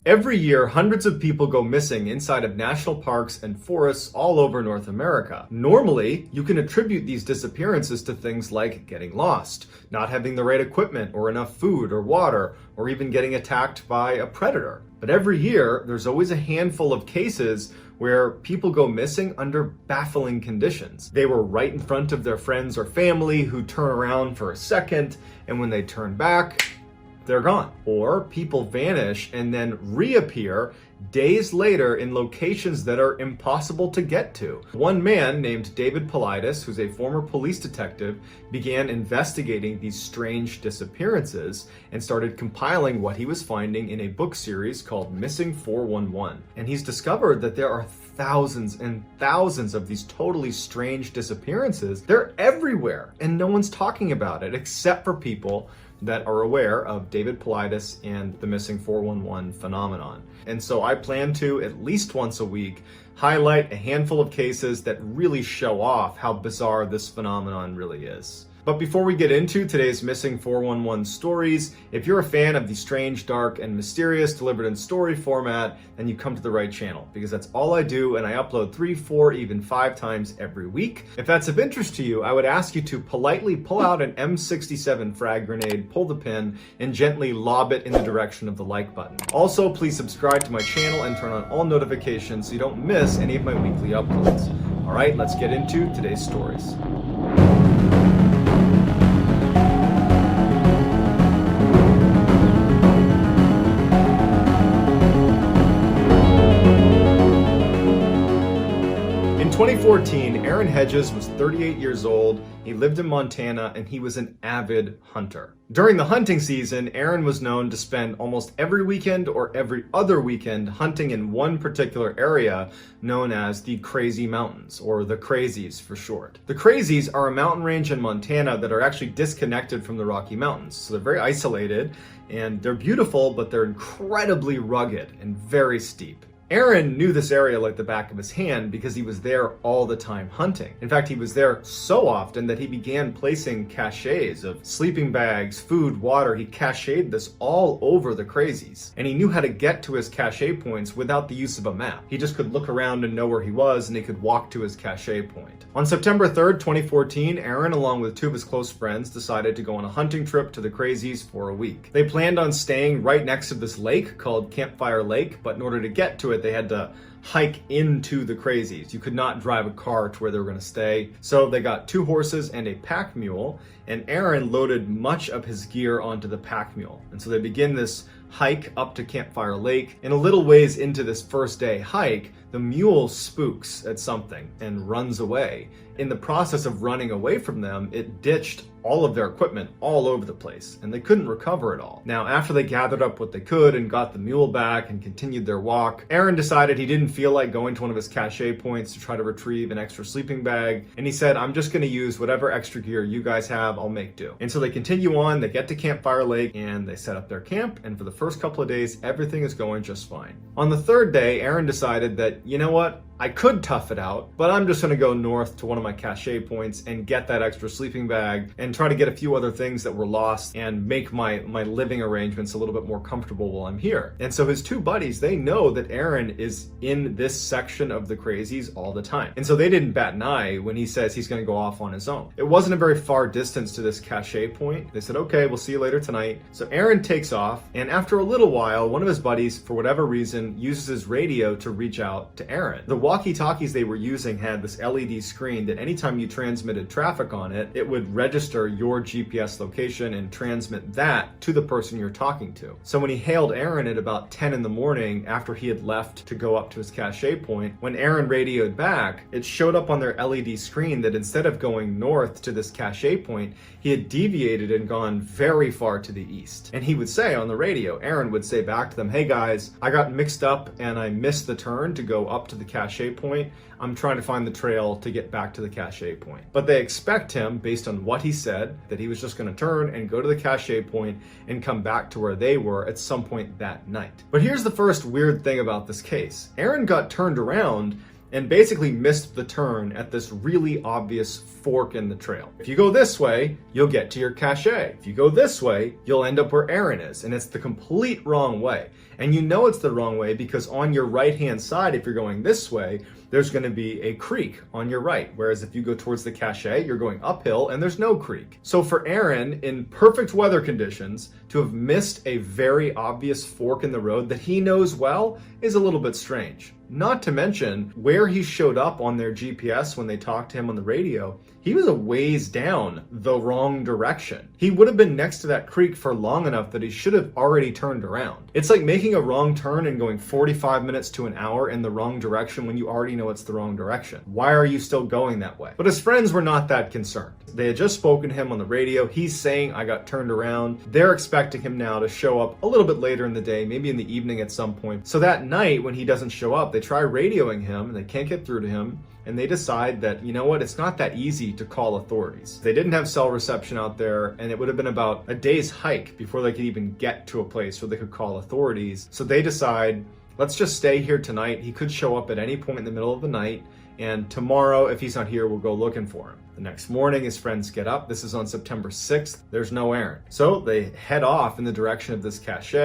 Every year, hundreds of people go missing inside of national parks and forests all over North America. Normally, you can attribute these disappearances to things like getting lost, not having the right equipment or enough food or water, or even getting attacked by a predator. But every year, there's always a handful of cases where people go missing under baffling conditions. They were right in front of their friends or family who turn around for a second, and when they turn back, they're gone. Or people vanish and then reappear days later in locations that are impossible to get to. One man named David Paulides, who's a former police detective, began investigating these strange disappearances and started compiling what he was finding in a book series called Missing 411. And he's discovered that there are thousands and thousands of these totally strange disappearances. They're everywhere, and no one's talking about it except for people that are aware of David Paulides and the Missing 411 phenomenon. And so I plan to, at least once a week, highlight a handful of cases that really show off how bizarre this phenomenon really is. But before we get into today's Missing 411 stories, if you're a fan of the strange, dark, and mysterious delivered in story format, then you come to the right channel, because that's all I do, and I upload 3, 4, even 5 times every week. If that's of interest to you, I would ask you to politely pull out an M67 frag grenade, pull the pin, and gently lob it in the direction of the like button. Also, please subscribe to my channel and turn on all notifications so you don't miss any of my weekly uploads. All right, let's get into today's stories. In 2014, Aaron Hedges was 38 years old, he lived in Montana, and he was an avid hunter. During the hunting season, Aaron was known to spend almost every weekend or every other weekend hunting in one particular area known as the Crazy Mountains, or the Crazies for short. The Crazies are a mountain range in Montana that are actually disconnected from the Rocky Mountains. So they're very isolated, and they're beautiful, but they're incredibly rugged and very steep. Aaron knew this area like the back of his hand because he was there all the time hunting. In fact, he was there so often that he began placing caches of sleeping bags, food, water. He cached this all over the Crazies. And he knew how to get to his cache points without the use of a map. He just could look around and know where he was, and he could walk to his cache point. On September 3rd, 2014, Aaron, along with 2 of his close friends, decided to go on a hunting trip to the Crazies for a week. They planned on staying right next to this lake called Campfire Lake, but in order to get to it, they had to hike into the Crazies. You could not drive a car to where they were going to stay. So they got 2 horses and a pack mule, and Aaron loaded much of his gear onto the pack mule. And so they begin this hike up to Campfire Lake. And a little ways into this first day hike, the mule spooks at something and runs away. In the process of running away from them, it ditched all of their equipment all over the place, and they couldn't recover it all. Now, after they gathered up what they could and got the mule back and continued their walk, Aaron decided he didn't feel like going to one of his cache points to try to retrieve an extra sleeping bag, and he said, I'm just gonna use whatever extra gear you guys have, I'll make do. And so they continue on, they get to Campfire Lake, and they set up their camp, and for the first couple of days, everything is going just fine. On the 3rd day, Aaron decided that, you know what? I could tough it out, but I'm just gonna go north to one of my cache points and get that extra sleeping bag and try to get a few other things that were lost and make my living arrangements a little bit more comfortable while I'm here. And so his 2 buddies, they know that Aaron is in this section of the Crazies all the time. And so they didn't bat an eye when he says he's gonna go off on his own. It wasn't a very far distance to this cache point. They said, okay, we'll see you later tonight. So Aaron takes off, and after a little while, one of his buddies, for whatever reason, uses his radio to reach out to Aaron. The walkie-talkies they were using had this LED screen that anytime you transmitted traffic on it, it would register your GPS location and transmit that to the person you're talking to. So when he hailed Aaron at about 10 in the morning after he had left to go up to his cache point, when Aaron radioed back, it showed up on their LED screen that instead of going north to this cache point, he had deviated and gone very far to the east. And he would say on the radio, Aaron would say back to them, hey guys, I got mixed up and I missed the turn to go up to the cache point. I'm trying to find the trail to get back to the cache point. But they expect him, based on what he said, that he was just going to turn and go to the cache point and come back to where they were at some point that night. But here's the first weird thing about this case. Aaron got turned around and basically missed the turn at this really obvious fork in the trail. If you go this way, you'll get to your cache. If you go this way, you'll end up where Aaron is, and it's the complete wrong way. And you know it's the wrong way because on your right-hand side, if you're going this way, there's going to be a creek on your right. Whereas if you go towards the cache, you're going uphill and there's no creek. So for Aaron, in perfect weather conditions, to have missed a very obvious fork in the road that he knows well is a little bit strange. Not to mention where he showed up on their GPS when they talked to him on the radio, he was a ways down the wrong direction. He would have been next to that creek for long enough that he should have already turned around. It's like making a wrong turn and going 45 minutes to an hour in the wrong direction when you already know it's the wrong direction. Why are you still going that way? But his friends were not that concerned. They had just spoken to him on the radio. He's saying, I got turned around. They're expecting him now to show up a little bit later in the day, maybe in the evening at some point. So that night when he doesn't show up, they try radioing him and they can't get through to him. And they decide that, you know what, it's not that easy to call authorities. They didn't have cell reception out there, and it would have been about a day's hike before they could even get to a place where they could call authorities. So they decide, let's just stay here tonight. He could show up at any point in the middle of the night, and tomorrow, if he's not here, we'll go looking for him. The next morning, his friends get up. This is on September 6th. There's no Aaron. So they head off in the direction of this cache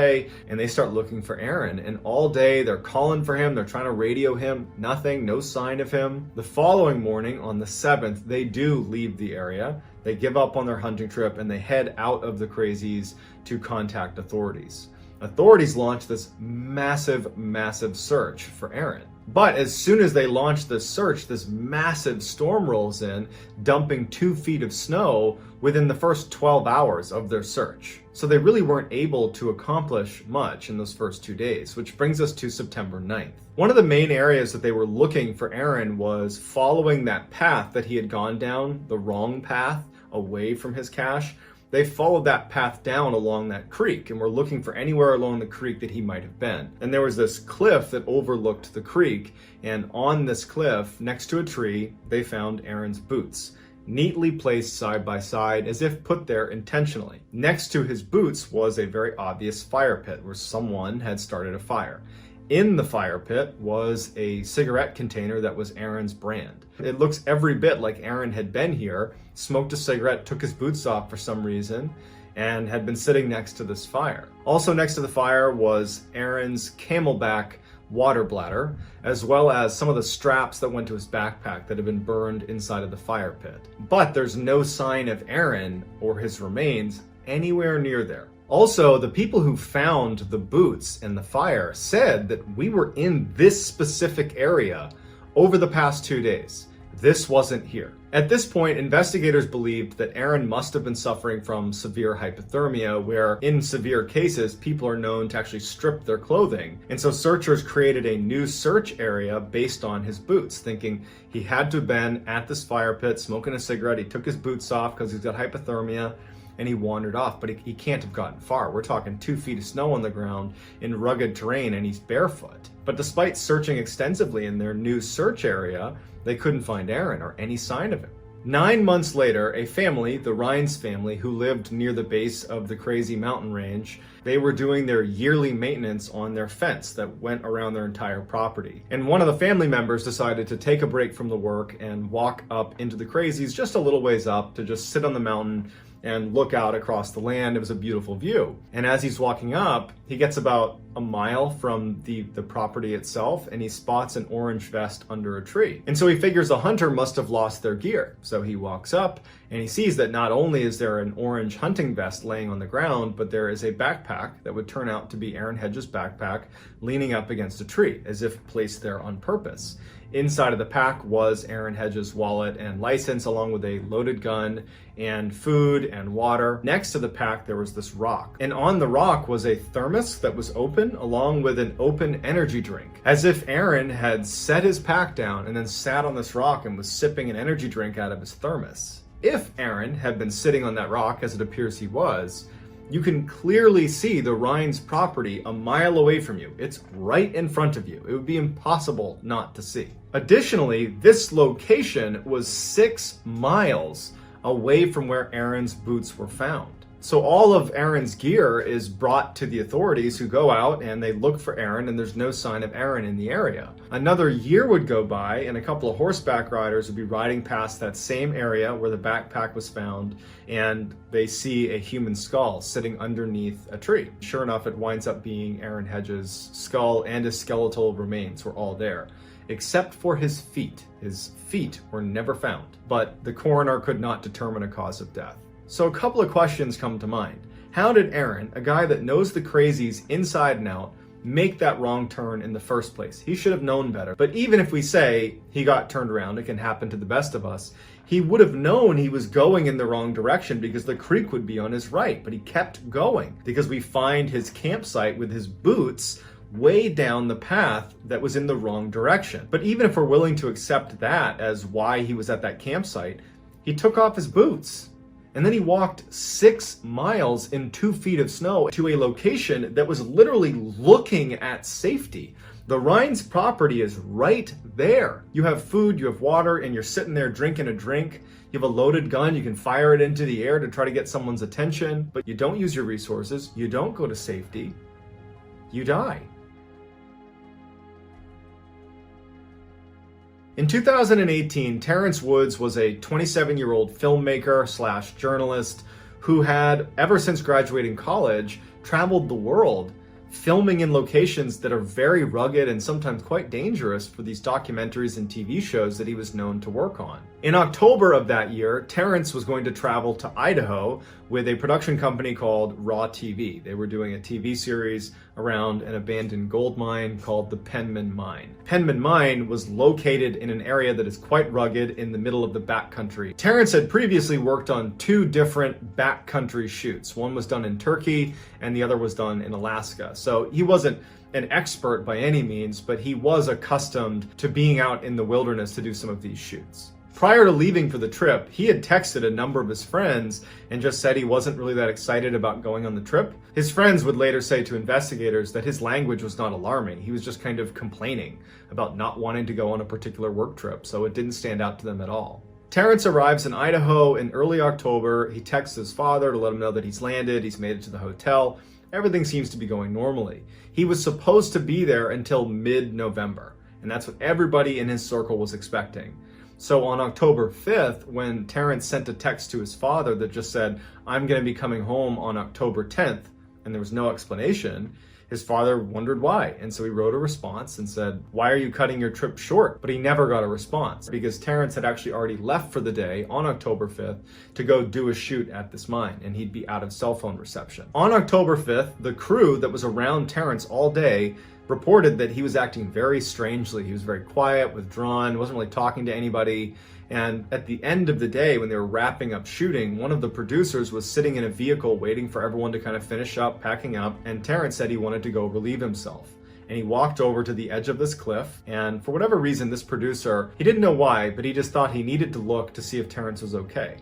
and they start looking for Aaron. And all day they're calling for him. They're trying to radio him. Nothing, no sign of him. The following morning, on the 7th, they do leave the area. They give up on their hunting trip and they head out of the Crazies to contact authorities. Authorities launch this massive search for Aaron. But as soon as they launch this search, this massive storm rolls in, dumping 2 feet of snow within the first 12 hours of their search. So they really weren't able to accomplish much in those first 2 days, which brings us to September 9th. One of the main areas that they were looking for Aaron was following that path that he had gone down, the wrong path, away from his cache. They followed that path down along that creek and were looking for anywhere along the creek that he might have been. And there was this cliff that overlooked the creek, and on this cliff, next to a tree, they found Aaron's boots, neatly placed side by side as if put there intentionally. Next to his boots was a very obvious fire pit where someone had started a fire. In the fire pit was a cigarette container that was Aaron's brand. It looks every bit like Aaron had been here, smoked a cigarette, took his boots off for some reason, and had been sitting next to this fire. Also next to the fire was Aaron's camelback water bladder, as well as some of the straps that went to his backpack that had been burned inside of the fire pit. But there's no sign of Aaron or his remains anywhere near there. Also, the people who found the boots in the fire said that we were in this specific area over the past 2 days. This wasn't here. At this point, investigators believed that Aaron must have been suffering from severe hypothermia, where in severe cases, people are known to actually strip their clothing. And so searchers created a new search area based on his boots, thinking he had to have been at this fire pit smoking a cigarette. He took his boots off because he's got hypothermia, and he wandered off, but he can't have gotten far. We're talking 2 feet of snow on the ground in rugged terrain, and he's barefoot. But despite searching extensively in their new search area, they couldn't find Aaron or any sign of him. 9 months later, a family, the Rhines family, who lived near the base of the Crazy Mountain Range, they were doing their yearly maintenance on their fence that went around their entire property. And one of the family members decided to take a break from the work and walk up into the Crazies just a little ways up to just sit on the mountain and look out across the land. It was a beautiful view. And as he's walking up, he gets about a mile from the property itself, and he spots an orange vest under a tree. And so he figures the hunter must have lost their gear. So he walks up and he sees that not only is there an orange hunting vest laying on the ground, but there is a backpack that would turn out to be Aaron Hedges' backpack leaning up against a tree, as if placed there on purpose. Inside of the pack was Aaron Hedges' wallet and license, along with a loaded gun and food and water. Next to the pack, there was this rock. And on the rock was a thermos that was open, along with an open energy drink. As if Aaron had set his pack down and then sat on this rock and was sipping an energy drink out of his thermos. If Aaron had been sitting on that rock, as it appears he was, you can clearly see the Rhines property a mile away from you. It's right in front of you. It would be impossible not to see. Additionally, this location was 6 miles away from where Aaron's boots were found. So all of Aaron's gear is brought to the authorities, who go out and they look for Aaron, and there's no sign of Aaron in the area. Another year would go by and a couple of horseback riders would be riding past that same area where the backpack was found, and they see a human skull sitting underneath a tree. Sure enough, it winds up being Aaron Hedges' skull, and his skeletal remains were all there, except for his feet. His feet were never found, but the coroner could not determine a cause of death. So a couple of questions come to mind. How did Aaron, a guy that knows the crazies inside and out, make that wrong turn in the first place? He should have known better. But even if we say he got turned around, it can happen to the best of us, he would have known he was going in the wrong direction because the creek would be on his right, but he kept going because we find his campsite with his boots way down the path that was in the wrong direction. But even if we're willing to accept that as why he was at that campsite, he took off his boots. And then he walked 6 miles in 2 feet of snow to a location that was literally looking at safety. The Rhines property is right there. You have food, you have water, and you're sitting there drinking a drink. You have a loaded gun, you can fire it into the air to try to get someone's attention, but you don't use your resources, you don't go to safety, you die. In 2018, Terrence Woods was a 27-year-old filmmaker slash journalist who had, ever since graduating college, traveled the world, filming in locations that are very rugged and sometimes quite dangerous for these documentaries and TV shows that he was known to work on. In October of that year, Terrence was going to travel to Idaho with a production company called Raw TV. They were doing a TV series around an abandoned gold mine called the Penman Mine. Penman Mine was located in an area that is quite rugged in the middle of the backcountry. Terrence had previously worked on 2 different backcountry shoots. One was done in Turkey and the other was done in Alaska. So he wasn't an expert by any means, but he was accustomed to being out in the wilderness to do some of these shoots. Prior to leaving for the trip, he had texted a number of his friends and just said he wasn't really that excited about going on the trip. His friends would later say to investigators that his language was not alarming. He was just kind of complaining about not wanting to go on a particular work trip, so it didn't stand out to them at all. Terrence arrives in Idaho in early October. He texts his father to let him know that he's landed, he's made it to the hotel. Everything seems to be going normally. He was supposed to be there until mid-November, and that's what everybody in his circle was expecting. So on October 5th, when Terrence sent a text to his father that just said, "I'm going to be coming home on October 10th, and there was no explanation, his father wondered why. And so he wrote a response and said, "Why are you cutting your trip short?" But he never got a response because Terrence had actually already left for the day on October 5th to go do a shoot at this mine, and he'd be out of cell phone reception. On October 5th, the crew that was around Terrence all day reported that he was acting very strangely. He was very quiet, withdrawn, wasn't really talking to anybody. And at the end of the day, when they were wrapping up shooting, one of the producers was sitting in a vehicle waiting for everyone to kind of finish up, packing up, and Terrence said he wanted to go relieve himself. And he walked over to the edge of this cliff, and for whatever reason, this producer, he didn't know why, but he just thought he needed to look to see if Terrence was okay.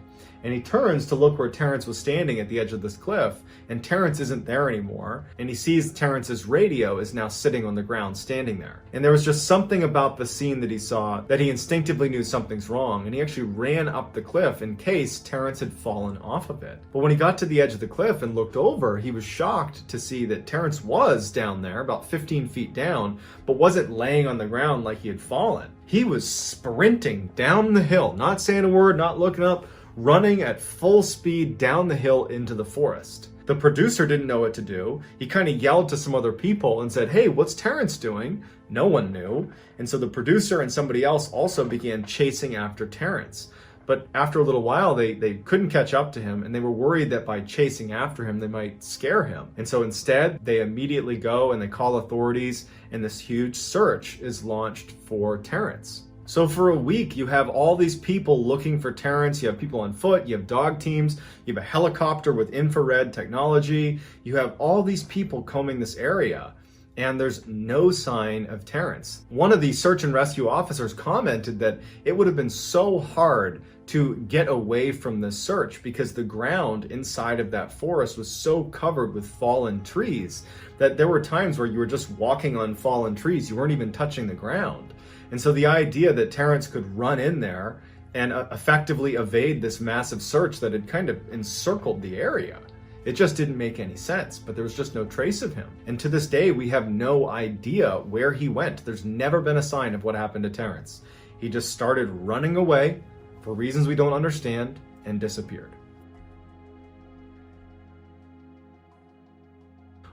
And he turns to look where Terrence was standing at the edge of this cliff, and Terrence isn't there anymore, and he sees Terrence's radio is now sitting on the ground standing there. And there was just something about the scene that he saw that he instinctively knew something's wrong, and he actually ran up the cliff in case Terrence had fallen off of it. But when he got to the edge of the cliff and looked over, he was shocked to see that Terrence was down there, about 15 feet down, but wasn't laying on the ground like he had fallen. He was sprinting down the hill, not saying a word, not looking up, running at full speed down the hill into the forest. The producer didn't know what to do. He kind of yelled to some other people and said, "Hey, what's Terrence doing?" No one knew. And so the producer and somebody else also began chasing after Terrence. But after a little while, they couldn't catch up to him, and they were worried that by chasing after him, they might scare him. And so instead, they immediately go and they call authorities, and this huge search is launched for Terrence. So for a week, you have all these people looking for Terrence. You have people on foot, you have dog teams, you have a helicopter with infrared technology. You have all these people combing this area, and there's no sign of Terrence. One of the search and rescue officers commented that it would have been so hard to get away from this search because the ground inside of that forest was so covered with fallen trees that there were times where you were just walking on fallen trees. You weren't even touching the ground. And so the idea that Terrence could run in there and effectively evade this massive search that had kind of encircled the area, It just didn't make any sense, but there was just no trace of him. And to this day, we have no idea where he went. There's never been a sign of what happened to Terrence. He just started running away for reasons we don't understand and disappeared.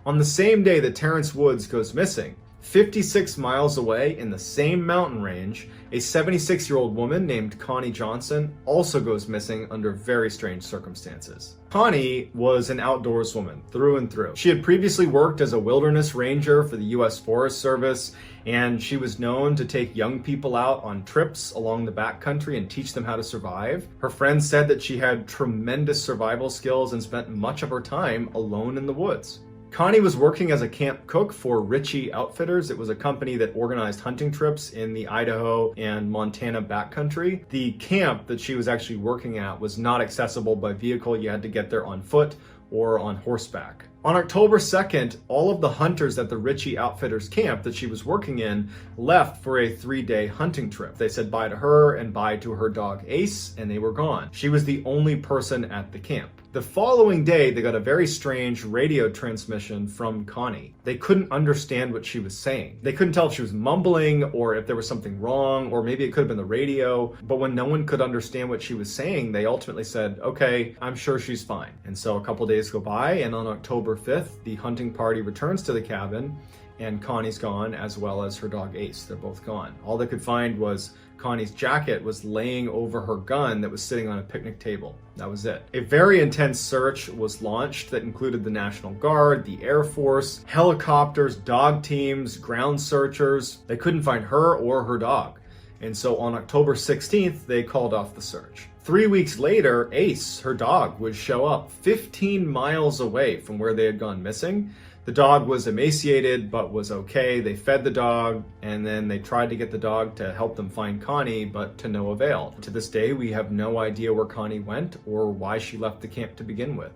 On the same day that Terrence Woods goes missing, 56 miles away in the same mountain range, a 76-year-old woman named Connie Johnson also goes missing under very strange circumstances. Connie was an outdoors woman through and through. She had previously worked as a wilderness ranger for the U.S. Forest Service, and she was known to take young people out on trips along the backcountry and teach them how to survive. Her friends said that she had tremendous survival skills and spent much of her time alone in the woods. Connie was working as a camp cook for Ritchie Outfitters. It was a company that organized hunting trips in the Idaho and Montana backcountry. The camp that she was actually working at was not accessible by vehicle. You had to get there on foot or on horseback. On October 2nd, all of the hunters at the Ritchie Outfitters camp that she was working in left for a 3-day hunting trip. They said bye to her and bye to her dog Ace, and they were gone. She was the only person at the camp. The following day, they got a very strange radio transmission from Connie. They couldn't understand what she was saying. They couldn't tell if she was mumbling or if there was something wrong, or maybe it could have been the radio. But when no one could understand what she was saying, they ultimately said, okay, I'm sure she's fine. And so a couple days go by, and on October 5th, the hunting party returns to the cabin, and Connie's gone, as well as her dog Ace. They're both gone. All they could find was Connie's jacket was laying over her gun that was sitting on a picnic table. That was it. A very intense search was launched that included the National Guard, the Air Force, helicopters, dog teams, ground searchers. They couldn't find her or her dog. And so on October 16th, they called off the search. 3 weeks later, Ace, her dog, would show up 15 miles away from where they had gone missing. The dog was emaciated, but was okay. They fed the dog, and then they tried to get the dog to help them find Connie, but to no avail. To this day, we have no idea where Connie went or why she left the camp to begin with.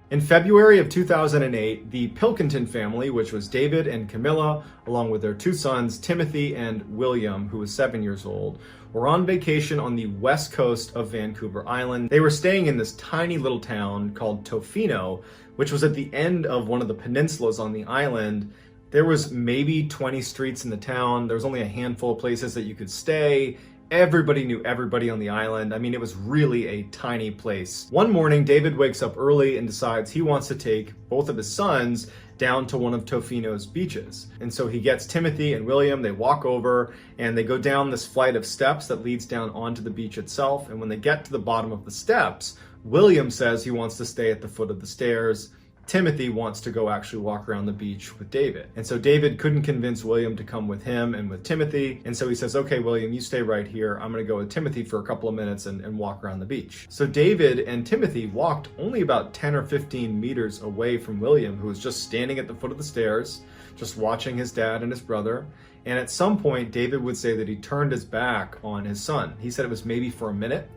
In February of 2008, the Pilkington family, which was David and Camilla, along with their 2 sons, Timothy and William, who was 7 years old, were on vacation on the west coast of Vancouver Island. They were staying in this tiny little town called Tofino, which was at the end of one of the peninsulas on the island. There was maybe 20 streets in the town. There was only a handful of places that you could stay. Everybody knew everybody on the island. I mean, it was really a tiny place. One morning, David wakes up early and decides he wants to take both of his sons down to one of Tofino's beaches. And so he gets Timothy and William, they walk over and they go down this flight of steps that leads down onto the beach itself. And when they get to the bottom of the steps, William says he wants to stay at the foot of the stairs. Timothy wants to go actually walk around the beach with David. And so David couldn't convince William to come with him and with Timothy. And so he says, okay, William, you stay right here. I'm gonna go with Timothy for a couple of minutes and walk around the beach. So David and Timothy walked only about 10 or 15 meters away from William, who was just standing at the foot of the stairs, just watching his dad and his brother. And at some point, David would say that he turned his back on his son. He said it was maybe for a minute.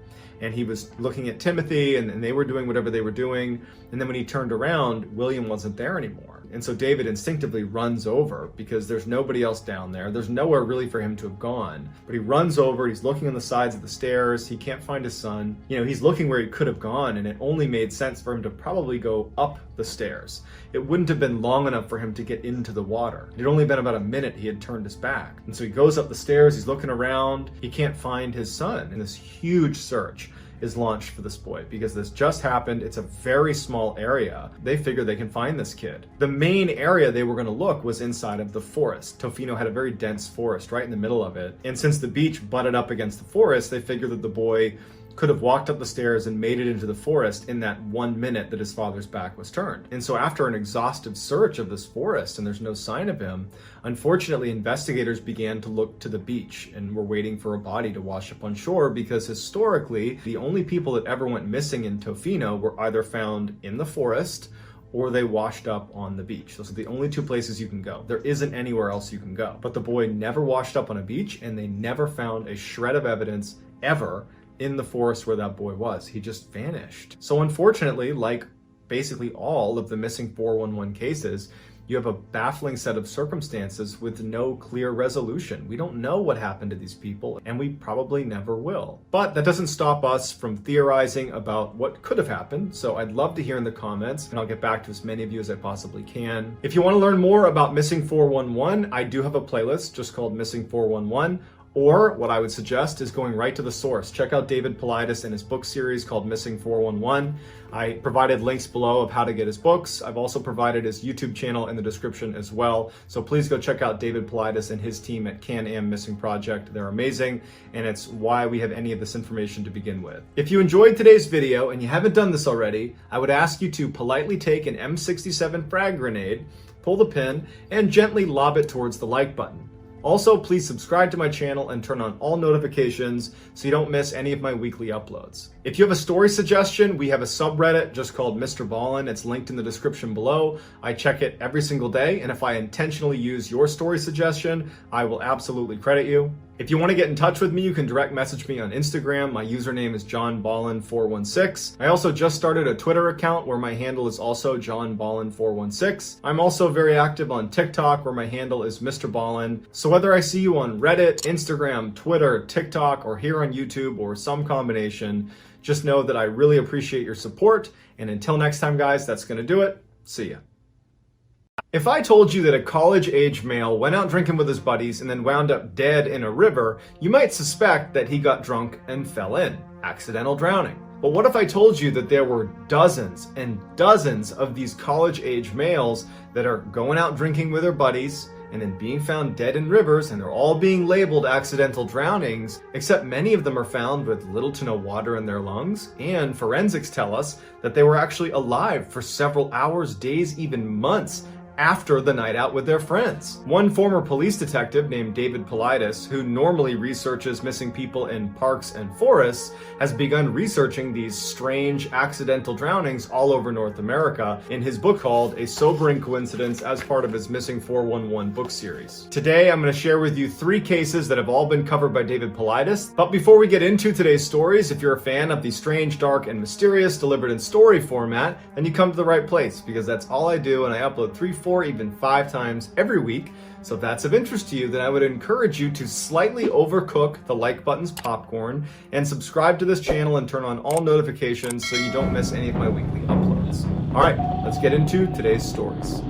And he was looking at Timothy and they were doing whatever they were doing. And then when he turned around, William wasn't there anymore. And so David instinctively runs over because there's nobody else down there. There's nowhere really for him to have gone. But he runs over, he's looking on the sides of the stairs. He can't find his son. You know, he's looking where he could have gone, and it only made sense for him to probably go up the stairs. It wouldn't have been long enough for him to get into the water. It had only been about a minute he had turned his back. And so he goes up the stairs, he's looking around, he can't find his son. And this huge search is launched for this boy because this just happened. It's a very small area. They figure they can find this kid. The main area they were going to look was inside of the forest. Tofino had a very dense forest right in the middle of it. And since the beach butted up against the forest, they figured that the boy could have walked up the stairs and made it into the forest in that 1 minute that his father's back was turned. And so after an exhaustive search of this forest and there's no sign of him, unfortunately investigators began to look to the beach and were waiting for a body to wash up on shore because historically the only people that ever went missing in Tofino were either found in the forest or they washed up on the beach. Those are the only 2 places you can go. There isn't anywhere else you can go. But the boy never washed up on a beach and they never found a shred of evidence ever in the forest where that boy was. He just vanished. So unfortunately, like basically all of the missing 411 cases, you have a baffling set of circumstances with no clear resolution. We don't know what happened to these people, and we probably never will. But that doesn't stop us from theorizing about what could have happened, so I'd love to hear in the comments, and I'll get back to as many of you as I possibly can. If you want to learn more about Missing 411, I do have a playlist just called Missing 411. Or what I would suggest is going right to the source. Check out David Paulides and his book series called Missing 411. I provided links below of how to get his books. I've also provided his YouTube channel in the description as well. So please go check out David Paulides and his team at Can-Am Missing Project. They're amazing, and it's why we have any of this information to begin with. If you enjoyed today's video and you haven't done this already, I would ask you to politely take an M67 frag grenade, pull the pin, and gently lob it towards the like button. Also, please subscribe to my channel and turn on all notifications so you don't miss any of my weekly uploads. If you have a story suggestion, we have a subreddit just called Mr. Ballen. It's linked in the description below. I check it every single day, and if I intentionally use your story suggestion, I will absolutely credit you. If you want to get in touch with me, you can direct message me on Instagram. My username is JohnBallen416. I also just started a Twitter account where my handle is also JohnBallen416. I'm also very active on TikTok where my handle is Mr. Ballen. So whether I see you on Reddit, Instagram, Twitter, TikTok, or here on YouTube, or some combination, just know that I really appreciate your support. And until next time, guys, that's going to do it. See ya. If I told you that a college-age male went out drinking with his buddies and then wound up dead in a river, you might suspect that he got drunk and fell in, accidental drowning. But what if I told you that there were dozens and dozens of these college-age males that are going out drinking with their buddies and then being found dead in rivers, and they're all being labeled accidental drownings, except many of them are found with little to no water in their lungs, and forensics tell us that they were actually alive for several hours, days, even months after the night out with their friends. One former police detective named David Paulides, who normally researches missing people in parks and forests, has begun researching these strange accidental drownings all over North America in his book called A Sobering Coincidence as part of his Missing 411 book series. Today, I'm going to share with you 3 cases that have all been covered by David Paulides. But before we get into today's stories, if you're a fan of the strange, dark, and mysterious delivered in story format, then you come to the right place, because that's all I do, and I upload 3, 4, even 5 times every week. So if that's of interest to you, then I would encourage you to slightly overcook the like button's popcorn and subscribe to this channel and turn on all notifications so you don't miss any of my weekly uploads. All right, let's get into today's stories.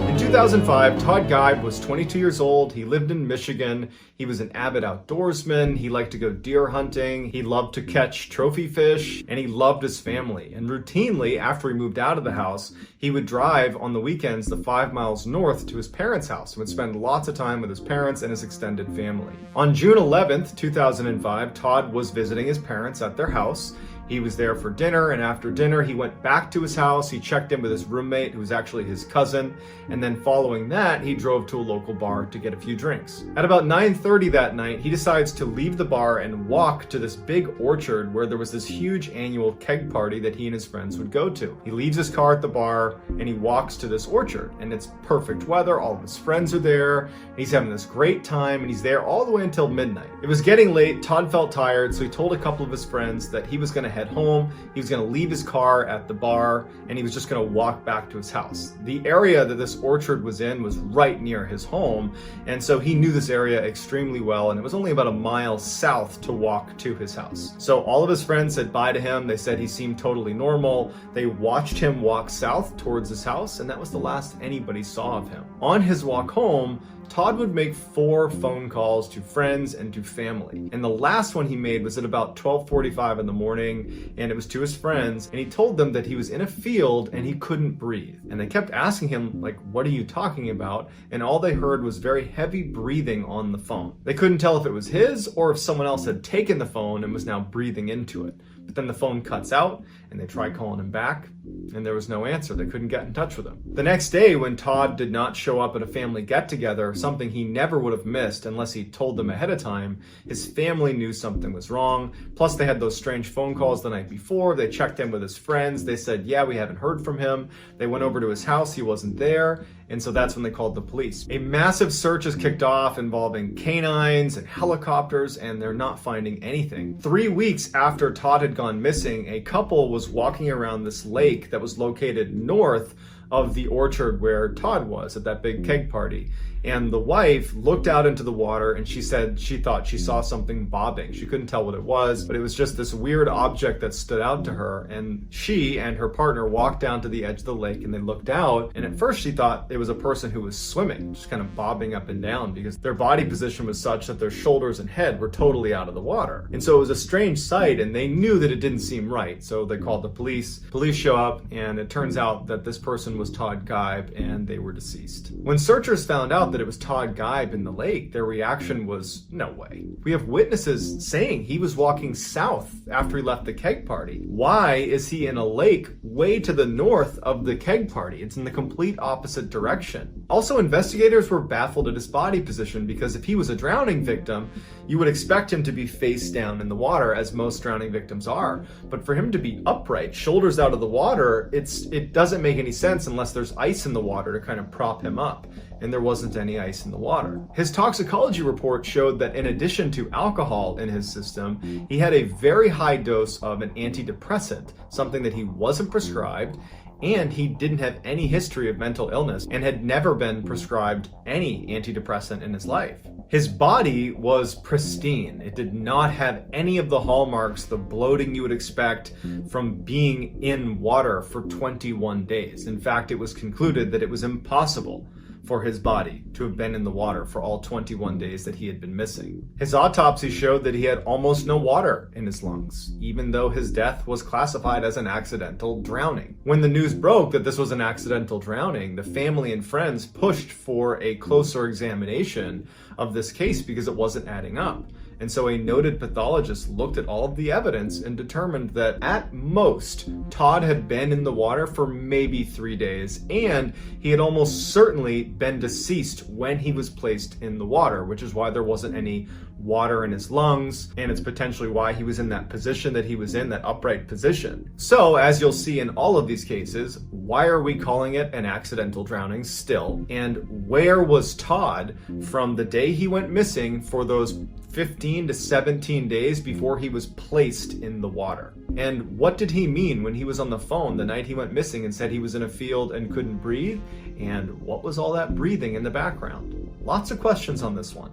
In 2005, Todd Geib was 22 years old. He lived in Michigan. He was an avid outdoorsman. He liked to go deer hunting. He loved to catch trophy fish, and he loved his family. And routinely, after he moved out of the house, he would drive on the weekends the 5 miles north to his parents' house and would spend lots of time with his parents and his extended family. On June 11th, 2005, Todd was visiting his parents at their house. He was there for dinner, and after dinner, he went back to his house. He checked in with his roommate, who was actually his cousin, and then following that, he drove to a local bar to get a few drinks. At about 9:30 that night, he decides to leave the bar and walk to this big orchard where there was this huge annual keg party that he and his friends would go to. He leaves his car at the bar, and he walks to this orchard, and it's perfect weather. All of his friends are there. He's having this great time, and he's there all the way until midnight. It was getting late. Todd felt tired, so he told a couple of his friends that he was going to head home. He was going to leave his car at the bar, and he was just going to walk back to his house. The area that this orchard was in was right near his home, and so he knew this area extremely well, and it was only about a mile south to walk to his house. So all of his friends said bye to him. They said he seemed totally normal. They watched him walk south towards his house, and that was the last anybody saw of him. On his walk home, Todd would make 4 phone calls to friends and to family. And the last one he made was at about 12:45 in the morning, and it was to his friends, and he told them that he was in a field and he couldn't breathe. And they kept asking him, like, what are you talking about? And all they heard was very heavy breathing on the phone. They couldn't tell if it was his or if someone else had taken the phone and was now breathing into it. But then the phone cuts out, and they try calling him back, And there was no answer. They couldn't get in touch with him. The next day, when Todd did not show up at a family get-together, something he never would have missed unless he told them ahead of time, his family knew something was wrong. Plus, they had those strange phone calls the night before. They checked in with his friends. They said, yeah, we haven't heard from him. They went over to his house. He wasn't there. And so that's when they called the police. A massive search is kicked off involving canines and helicopters, and they're not finding anything. 3 weeks after Todd had gone missing, a couple was walking around this lake that was located north of the orchard where Todd was at that big keg party. And the wife looked out into the water and she said she thought she saw something bobbing. She couldn't tell what it was, but it was just this weird object that stood out to her. And she and her partner walked down to the edge of the lake and they looked out. And at first she thought it was a person who was swimming, just kind of bobbing up and down because their body position was such that their shoulders and head were totally out of the water. And so it was a strange sight and they knew that it didn't seem right. So they called the police. Police show up and it turns out that this person was Todd Geib and they were deceased. When searchers found out that it was Todd Geib in the lake, their reaction was, no way. We have witnesses saying he was walking south after he left the keg party. Why is he in a lake way to the north of the keg party? It's in the complete opposite direction. Also, investigators were baffled at his body position because if he was a drowning victim, you would expect him to be face down in the water, as most drowning victims are. But for him to be upright, shoulders out of the water, it doesn't make any sense unless there's ice in the water to kind of prop him up. And there wasn't any ice in the water. His toxicology report showed that in addition to alcohol in his system, he had a very high dose of an antidepressant, something that he wasn't prescribed, and he didn't have any history of mental illness and had never been prescribed any antidepressant in his life. His body was pristine. It did not have any of the hallmarks, the bloating you would expect from being in water for 21 days. In fact, it was concluded that it was impossible for his body to have been in the water for all 21 days that he had been missing. His autopsy showed that he had almost no water in his lungs, even though his death was classified as an accidental drowning. When the news broke that this was an accidental drowning, the family and friends pushed for a closer examination of this case because it wasn't adding up. And so a noted pathologist looked at all of the evidence and determined that at most, Todd had been in the water for maybe 3 days, and he had almost certainly been deceased when he was placed in the water, which is why there wasn't any water in his lungs, and it's potentially why he was in that position that he was in, that upright position. So, as you'll see in all of these cases, why are we calling it an accidental drowning still? And where was Todd from the day he went missing for those 15 to 17 days before he was placed in the water? And what did he mean when he was on the phone the night he went missing and said he was in a field and couldn't breathe? And what was all that breathing in the background? Lots of questions on this one.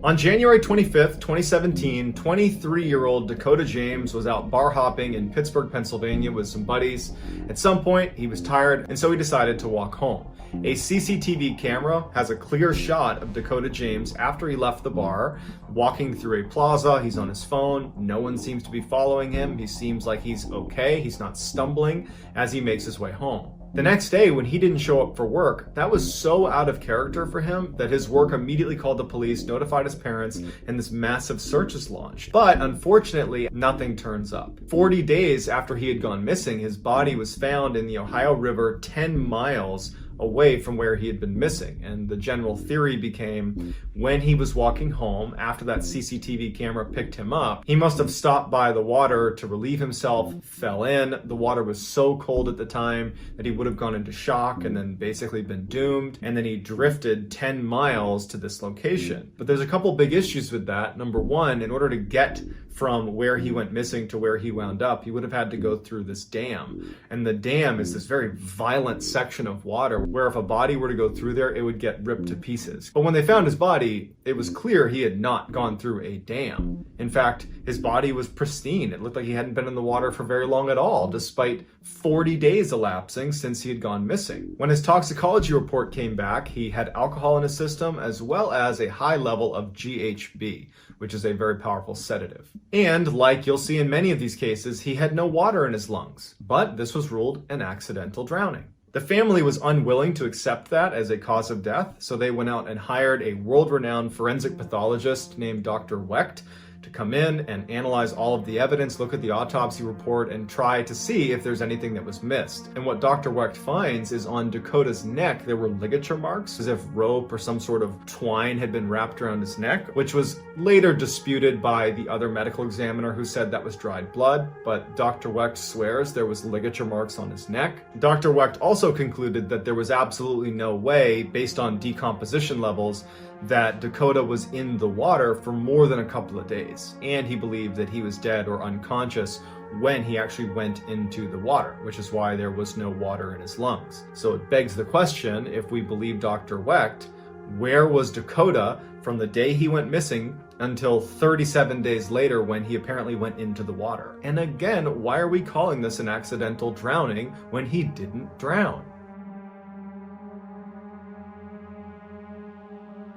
On January 25th, 2017, 23-year-old Dakota James was out bar hopping in Pittsburgh, Pennsylvania with some buddies. At some point, he was tired, and so he decided to walk home. A CCTV camera has a clear shot of Dakota James after he left the bar, walking through a plaza. He's on his phone. No one seems to be following him. He seems like he's okay. He's not stumbling as he makes his way home. The next day, when he didn't show up for work, that was so out of character for him that his work immediately called the police, notified his parents, and this massive search is launched. But unfortunately, nothing turns up. 40 days after he had gone missing, his body was found in the Ohio River 10 miles away from where he had been missing. And the general theory became when he was walking home after that CCTV camera picked him up, he must have stopped by the water to relieve himself, fell in. The water was so cold at the time that he would have gone into shock and then basically been doomed. And then he drifted 10 miles to this location. But there's a couple big issues with that. Number one, in order to get from where he went missing to where he wound up, he would have had to go through this dam. And the dam is this very violent section of water where if a body were to go through there, it would get ripped to pieces. But when they found his body, it was clear he had not gone through a dam. In fact, his body was pristine. It looked like he hadn't been in the water for very long at all, despite 40 days elapsing since he had gone missing. When his toxicology report came back, he had alcohol in his system as well as a high level of GHB, which is a very powerful sedative. And like you'll see in many of these cases, he had no water in his lungs, but this was ruled an accidental drowning. The family was unwilling to accept that as a cause of death, so they went out and hired a world-renowned forensic pathologist named Dr. Wecht to come in and analyze all of the evidence, look at the autopsy report, and try to see if there's anything that was missed. And what Dr. Wecht finds is on Dakota's neck, there were ligature marks, as if rope or some sort of twine had been wrapped around his neck, which was later disputed by the other medical examiner who said that was dried blood, but Dr. Wecht swears there was ligature marks on his neck. Dr. Wecht also concluded that there was absolutely no way, based on decomposition levels, that Dakota was in the water for more than a couple of days, and he believed that he was dead or unconscious when he actually went into the water, which is why there was no water in his lungs. So it begs the question, if we believe Dr. Wecht, where was Dakota from the day he went missing until 37 days later when he apparently went into the water? And again, why are we calling this an accidental drowning when he didn't drown?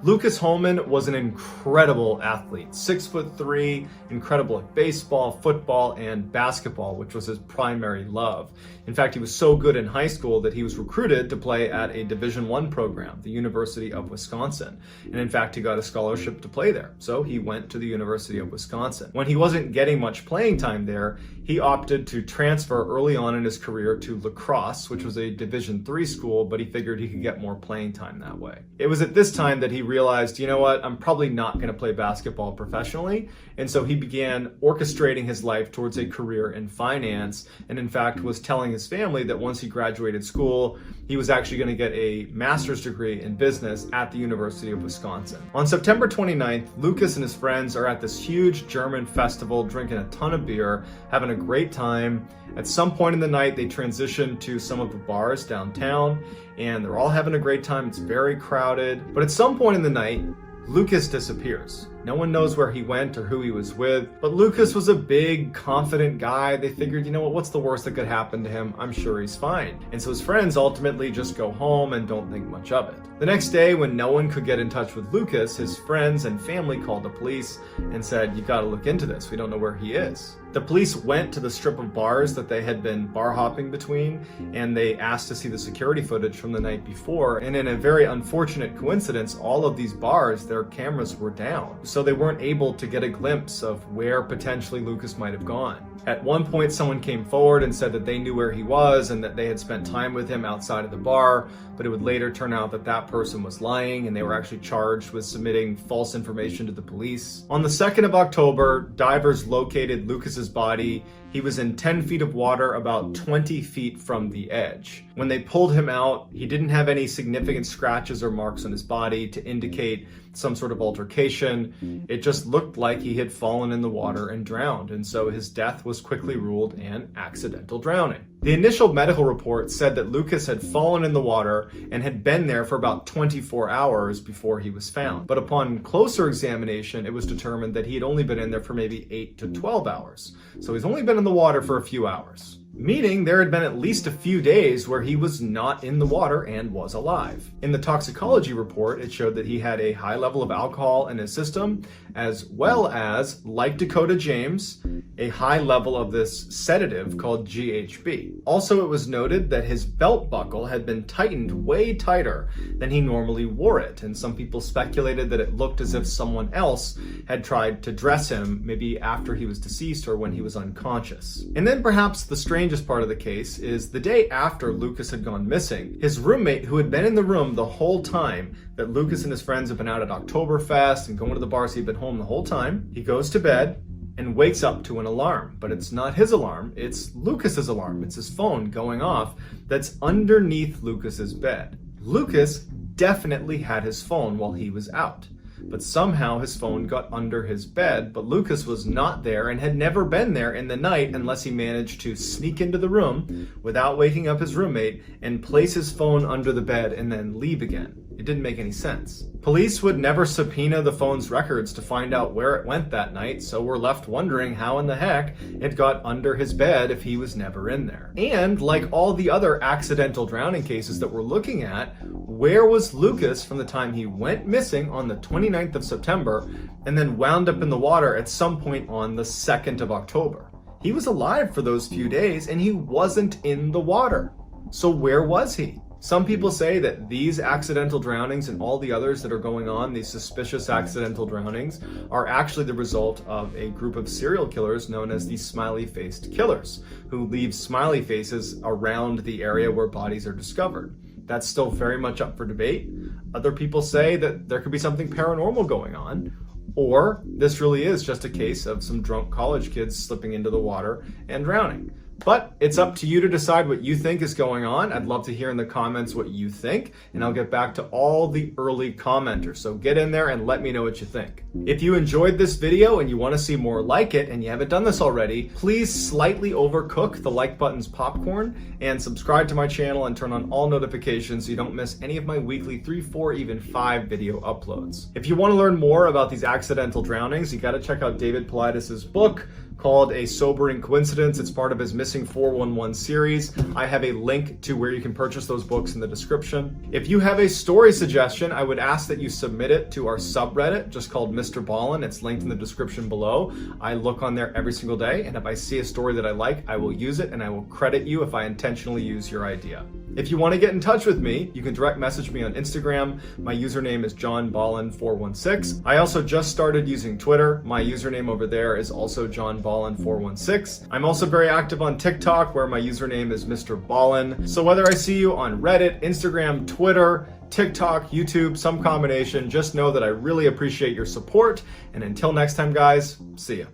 Lucas Holman was an incredible athlete, 6'3", incredible at baseball, football, and basketball, which was his primary love. In fact, he was so good in high school that he was recruited to play at a Division I program, the University of Wisconsin. And in fact, he got a scholarship to play there. So he went to the University of Wisconsin. When he wasn't getting much playing time there, he opted to transfer early on in his career to lacrosse, which was a Division III school, but he figured he could get more playing time that way. It was at this time that he realized, you know what, I'm probably not going to play basketball professionally. And so he began orchestrating his life towards a career in finance, and in fact was telling his family that once he graduated school, he was actually going to get a master's degree in business at the University of Wisconsin. On September 29th, Lucas and his friends are at this huge German festival, drinking a ton of beer, having a great time. At some point in the night, they transition to some of the bars downtown, and they're all having a great time. It's very crowded. But at some point in the night, Lucas disappears. No one knows where he went or who he was with, but Lucas was a big, confident guy. They figured, you know what, what's the worst that could happen to him? I'm sure he's fine. And so his friends ultimately just go home and don't think much of it. The next day, when no one could get in touch with Lucas, his friends and family called the police and said, you gotta look into this. We don't know where he is. The police went to the strip of bars that they had been bar hopping between, and they asked to see the security footage from the night before. And in a very unfortunate coincidence, all of these bars, their cameras were down. So they weren't able to get a glimpse of where potentially Lucas might have gone. At one point, someone came forward and said that they knew where he was and that they had spent time with him outside of the bar, but it would later turn out that that person was lying and they were actually charged with submitting false information to the police. On the 2nd of October, divers located Lucas's body. He was in 10 feet of water, about 20 feet from the edge. When they pulled him out, he didn't have any significant scratches or marks on his body to indicate some sort of altercation. It just looked like he had fallen in the water and drowned, and so his death was quickly ruled an accidental drowning. The initial medical report said that Lucas had fallen in the water and had been there for about 24 hours before he was found. But upon closer examination, it was determined that he had only been in there for maybe 8 to 12 hours. So he's only been in the water for a few hours, meaning there had been at least a few days where he was not in the water and was alive. In the toxicology report, it showed that he had a high level of alcohol in his system, as well as, like Dakota James, a high level of this sedative called GHB. Also, it was noted that his belt buckle had been tightened way tighter than he normally wore it, and some people speculated that it looked as if someone else had tried to dress him, maybe after he was deceased or when he was unconscious. And then perhaps the strangest part of the case is the day after Lucas had gone missing, his roommate, who had been in the room the whole time that Lucas and his friends had been out at Oktoberfest and going to the bars, he'd been home the whole time, he goes to bed and wakes up to an alarm. But it's not his alarm, it's Lucas's alarm. It's his phone going off that's underneath Lucas's bed. Lucas definitely had his phone while he was out, but somehow his phone got under his bed, but Lucas was not there and had never been there in the night unless he managed to sneak into the room without waking up his roommate and place his phone under the bed and then leave again. It didn't make any sense. Police would never subpoena the phone's records to find out where it went that night, so we're left wondering how in the heck it got under his bed if he was never in there. And like all the other accidental drowning cases that we're looking at, where was Lucas from the time he went missing on the 29th of September and then wound up in the water at some point on the 2nd of October? He was alive for those few days and he wasn't in the water. So where was he? Some people say that these accidental drownings and all the others that are going on, these suspicious accidental drownings, are actually the result of a group of serial killers known as the smiley-faced killers, who leave smiley faces around the area where bodies are discovered. That's still very much up for debate. Other people say that there could be something paranormal going on, or this really is just a case of some drunk college kids slipping into the water and drowning. But it's up to you to decide what you think is going on. I'd love to hear in the comments what you think, and I'll get back to all the early commenters. So get in there and let me know what you think. If you enjoyed this video and you want to see more like it, and you haven't done this already, please slightly overcook the like button's popcorn and subscribe to my channel and turn on all notifications so you don't miss any of my weekly 3, 4, even 5 video uploads. If you want to learn more about these accidental drownings, you got to check out David Paulides' book called A Sobering Coincidence. It's part of his Missing 411 series. I have a link to where you can purchase those books in the description. If you have a story suggestion, I would ask that you submit it to our subreddit, just called Mr. Ballen. It's linked in the description below. I look on there every single day, and if I see a story that I like, I will use it, and I will credit you if I intentionally use your idea. If you want to get in touch with me, you can direct message me on Instagram. My username is JohnBallen416. I also just started using Twitter. My username over there is also JohnBallen416. I'm also very active on TikTok, where my username is Mr. Ballen. So whether I see you on Reddit, Instagram, Twitter, TikTok, YouTube, some combination, just know that I really appreciate your support. And until next time, guys, see ya.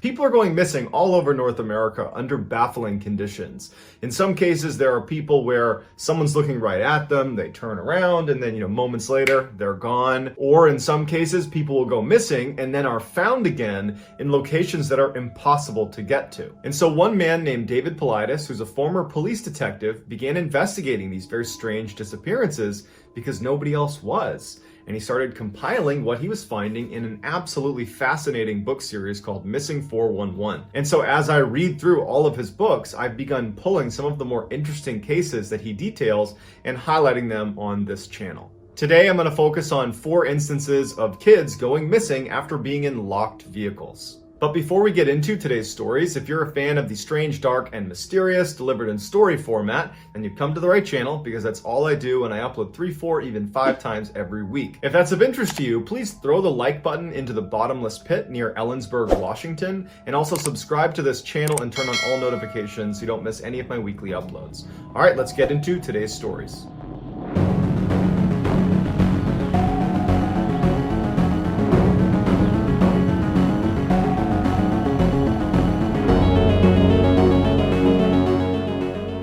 People are going missing all over North America under baffling conditions. In some cases, there are people where someone's looking right at them, they turn around, and then, moments later, they're gone. Or in some cases, people will go missing and then are found again in locations that are impossible to get to. And so one man named David Paulides, who's a former police detective, began investigating these very strange disappearances because nobody else was. And he started compiling what he was finding in an absolutely fascinating book series called Missing 411. And so as I read through all of his books, I've begun pulling some of the more interesting cases that he details and highlighting them on this channel. Today, I'm going to focus on 4 instances of kids going missing after being in locked vehicles. But before we get into today's stories, if you're a fan of the strange, dark, and mysterious delivered in story format, then you've come to the right channel, because that's all I do, and I upload 3, 4, even 5 times every week. If that's of interest to you, please throw the like button into the bottomless pit near Ellensburg, Washington, and also subscribe to this channel and turn on all notifications so you don't miss any of my weekly uploads. All right, let's get into today's stories.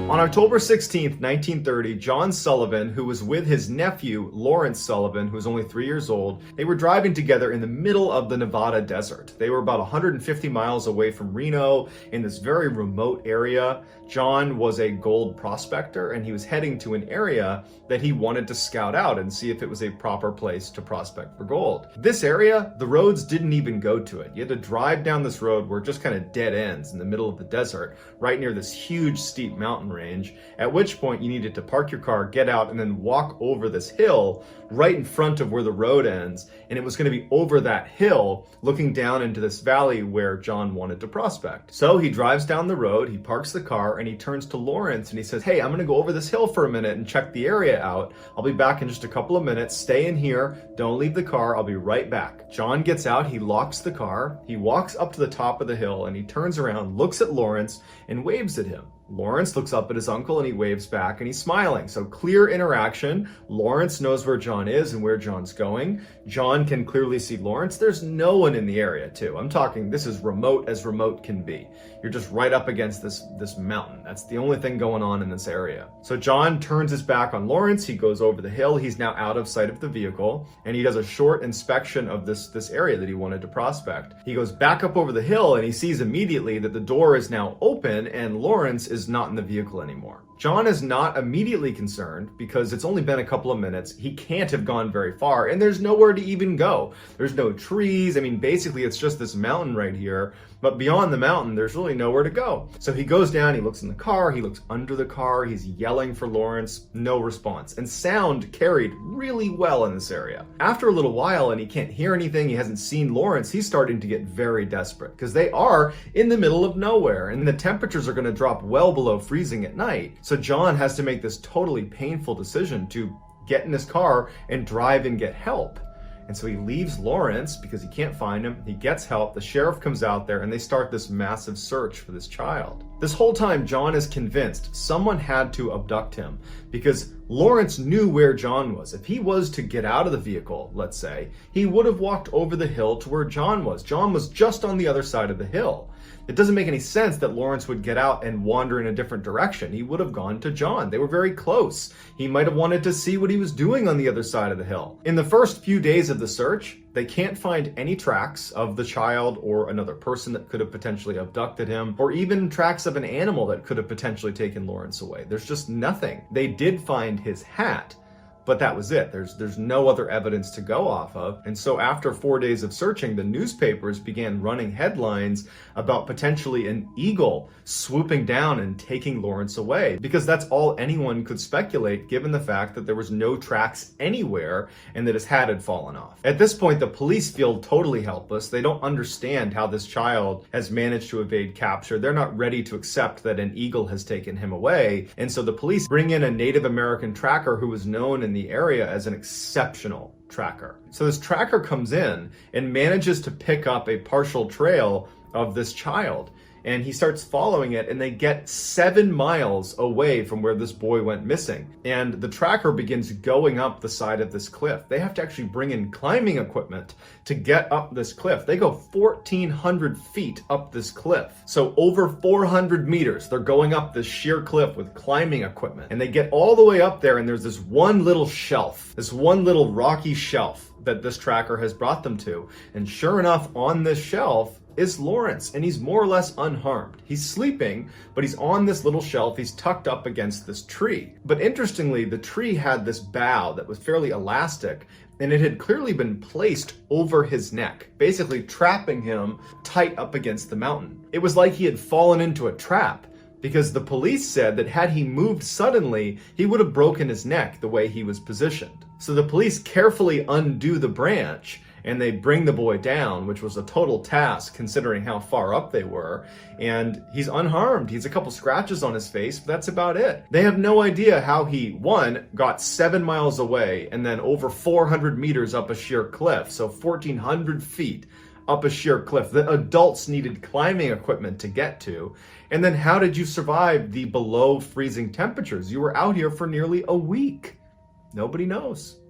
On October 16th, 1930, John Sullivan, who was with his nephew, Lawrence Sullivan, who was only 3 years old, they were driving together in the middle of the Nevada desert. They were about 150 miles away from Reno in this very remote area. John was a gold prospector, and he was heading to an area that he wanted to scout out and see if it was a proper place to prospect for gold. This area, the roads didn't even go to it. You had to drive down this road where it just kind of dead ends in the middle of the desert, right near this huge steep mountain range, at which point you needed to park your car, get out, and then walk over this hill right in front of where the road ends. And it was going to be over that hill, looking down into this valley where John wanted to prospect. So he drives down the road, he parks the car, and he turns to Lawrence and he says, "Hey, I'm going to go over this hill for a minute and check the area out. I'll be back in just a couple of minutes. Stay in here. Don't leave the car. I'll be right back." John gets out, he locks the car, he walks up to the top of the hill, and he turns around, looks at Lawrence, and waves at him. Lawrence looks up at his uncle and he waves back, and he's smiling. So clear interaction. Lawrence knows where John is and where John's going. John can clearly see Lawrence. There's no one in the area too. I'm talking, this is remote as remote can be. You're just right up against this mountain. That's the only thing going on in this area. So John turns his back on Lawrence. He goes over the hill. He's now out of sight of the vehicle, and he does a short inspection of this area that he wanted to prospect. He goes back up over the hill, and he sees immediately that the door is now open and Lawrence is not in the vehicle anymore. John is not immediately concerned because it's only been a couple of minutes. He can't have gone very far, and there's nowhere to even go. There's no trees. I mean, basically it's just this mountain right here, but beyond the mountain, there's really nowhere to go. So he goes down, he looks in the car, he looks under the car, he's yelling for Lawrence, no response. And sound carried really well in this area. After a little while, and he can't hear anything, he hasn't seen Lawrence, he's starting to get very desperate because they are in the middle of nowhere, and the temperatures are going to drop well below freezing at night. So So John has to make this totally painful decision to get in his car and drive and get help. And so he leaves Lawrence because he can't find him. He gets help. The sheriff comes out there and they start this massive search for this child. This whole time, John is convinced someone had to abduct him because Lawrence knew where John was. If he was to get out of the vehicle, let's say, he would have walked over the hill to where John was. John was just on the other side of the hill. It doesn't make any sense that Lawrence would get out and wander in a different direction. He would have gone to John. They were very close. He might have wanted to see what he was doing on the other side of the hill. In the first few days of the search, they can't find any tracks of the child or another person that could have potentially abducted him, or even tracks of an animal that could have potentially taken Lawrence away. There's just nothing. They did find his hat, but that was it. There's no other evidence to go off of. And so after 4 days of searching, the newspapers began running headlines about potentially an eagle swooping down and taking Lawrence away, because that's all anyone could speculate given the fact that there was no tracks anywhere and that his hat had fallen off. At this point, the police feel totally helpless. They don't understand how this child has managed to evade capture. They're not ready to accept that an eagle has taken him away. And so the police bring in a Native American tracker who was known in the area as an exceptional tracker. So this tracker comes in and manages to pick up a partial trail of this child. And he starts following it, and they get 7 miles away from where this boy went missing. And the tracker begins going up the side of this cliff. They have to actually bring in climbing equipment to get up this cliff. They go 1,400 feet up this cliff. So over 400 meters, they're going up this sheer cliff with climbing equipment. And they get all the way up there, and there's this one little shelf, this one little rocky shelf that this tracker has brought them to. And sure enough, on this shelf is Lawrence, and he's more or less unharmed. He's sleeping, but he's on this little shelf. He's tucked up against this tree. But interestingly, the tree had this bough that was fairly elastic, and it had clearly been placed over his neck, basically trapping him tight up against the mountain. It was like he had fallen into a trap, because the police said that had he moved suddenly, he would have broken his neck the way he was positioned. So the police carefully undo the branch, and they bring the boy down, which was a total task considering how far up they were. And he's unharmed. He's a couple scratches on his face, but that's about it. They have no idea how he, one, got 7 miles away and then over 400 meters up a sheer cliff, so 1,400 feet up a sheer cliff that adults needed climbing equipment to get to. And then how did you survive the below freezing temperatures? You were out here for nearly a week. Nobody knows.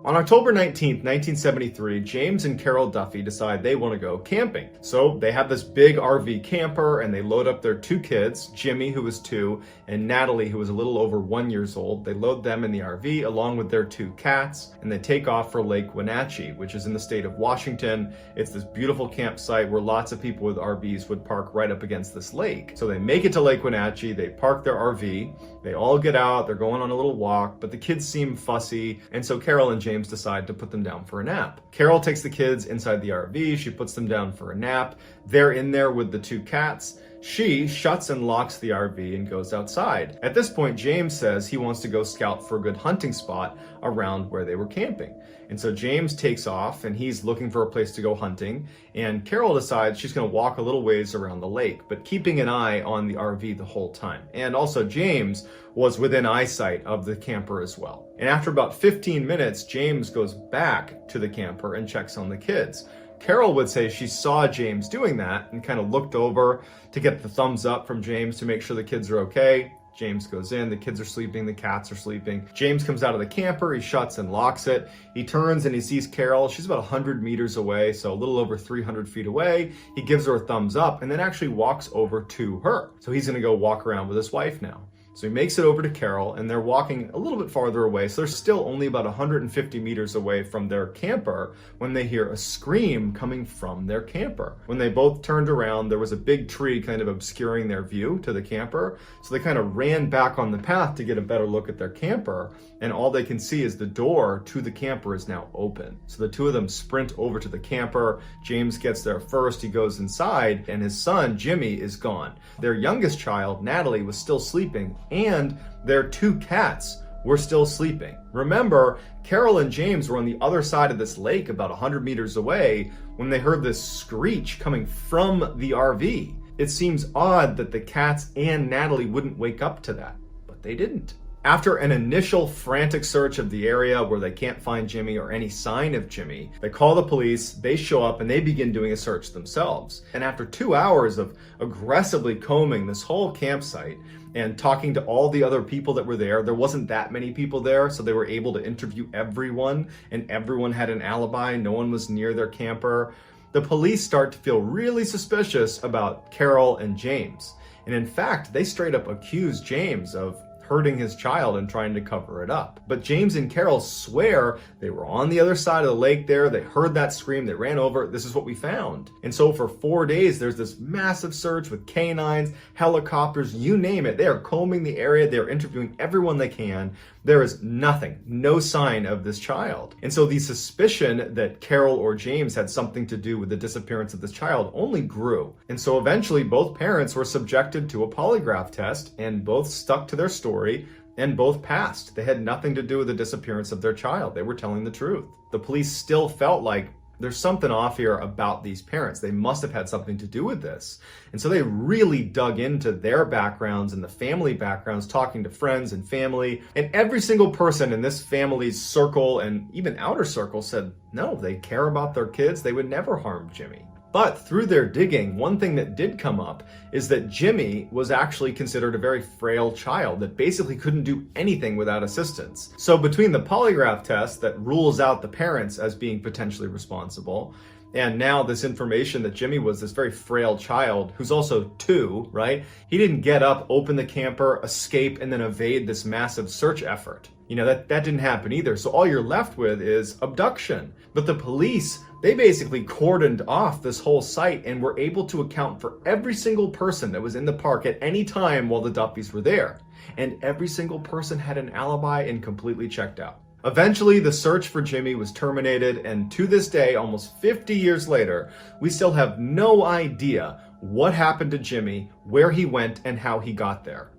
On October 19th, 1973, James and Carol Duffy decide they want to go camping. So they have this big RV camper and they load up their 2 kids, Jimmy, who was 2, and Natalie, who was a little over 1 year old. They load them in the RV along with their 2 cats, and they take off for Lake Wenatchee, which is in the state of Washington. It's this beautiful campsite where lots of people with RVs would park right up against this lake. So they make it to Lake Wenatchee, they park their RV, they all get out, they're going on a little walk, but the kids seem fussy, and so Carol and James decide to put them down for a nap. Carol takes the kids inside the RV, she puts them down for a nap. They're in there with the 2 cats. She shuts and locks the RV and goes outside. At this point, James says he wants to go scout for a good hunting spot around where they were camping. And so James takes off and he's looking for a place to go hunting. And Carol decides she's going to walk a little ways around the lake, but keeping an eye on the RV the whole time. And also James was within eyesight of the camper as well. And after about 15 minutes, James goes back to the camper and checks on the kids. Carol would say she saw James doing that and kind of looked over to get the thumbs up from James to make sure the kids are okay. James goes in, the kids are sleeping, the cats are sleeping. James comes out of the camper, he shuts and locks it. He turns and he sees Carol. She's about 100 meters away, so a little over 300 feet away. He gives her a thumbs up and then actually walks over to her. So he's gonna go walk around with his wife now. So he makes it over to Carol and they're walking a little bit farther away. So they're still only about 150 meters away from their camper when they hear a scream coming from their camper. When they both turned around, there was a big tree kind of obscuring their view to the camper. So they kind of ran back on the path to get a better look at their camper. And all they can see is the door to the camper is now open. So the 2 of them sprint over to the camper. James gets there first, he goes inside, and his son, Jimmy, is gone. Their youngest child, Natalie, was still sleeping, and their 2 cats were still sleeping. Remember, Carol and James were on the other side of this lake about 100 meters away when they heard this screech coming from the RV. It seems odd that the cats and Natalie wouldn't wake up to that, but they didn't. After an initial frantic search of the area where they can't find Jimmy or any sign of Jimmy, they call the police, they show up, and they begin doing a search themselves. And after 2 hours of aggressively combing this whole campsite and talking to all the other people that were there wasn't that many people there, so they were able to interview everyone, and everyone had an alibi. No one was near their camper. The police start to feel really suspicious about Carol and James. And in fact, they straight up accuse James of hurting his child and trying to cover it up. But James and Carol swear they were on the other side of the lake there. They heard that scream. They ran over. This is what we found. And so for 4 days, there's this massive search with canines, helicopters, you name it. They are combing the area. They're interviewing everyone they can. There is nothing, no sign of this child. And so the suspicion that Carol or James had something to do with the disappearance of this child only grew. And so eventually both parents were subjected to a polygraph test, and both stuck to their story and both passed. They had nothing to do with the disappearance of their child. They were telling the truth. The police still felt like there's something off here about these parents. They must have had something to do with this. And so they really dug into their backgrounds and the family backgrounds, talking to friends and family. And every single person in this family's circle and even outer circle said, no, they care about their kids. They would never harm Jimmy. But through their digging, one thing that did come up is that Jimmy was actually considered a very frail child that basically couldn't do anything without assistance. So between the polygraph test that rules out the parents as being potentially responsible, and now this information that Jimmy was this very frail child who's also 2, right? He didn't get up, open the camper, escape, and then evade this massive search effort. You know, that didn't happen either. So all you're left with is abduction. But the police, they basically cordoned off this whole site and were able to account for every single person that was in the park at any time while the Duffys were there. And every single person had an alibi and completely checked out. Eventually, the search for Jimmy was terminated, and to this day, almost 50 years later, we still have no idea what happened to Jimmy, where he went, and how he got there.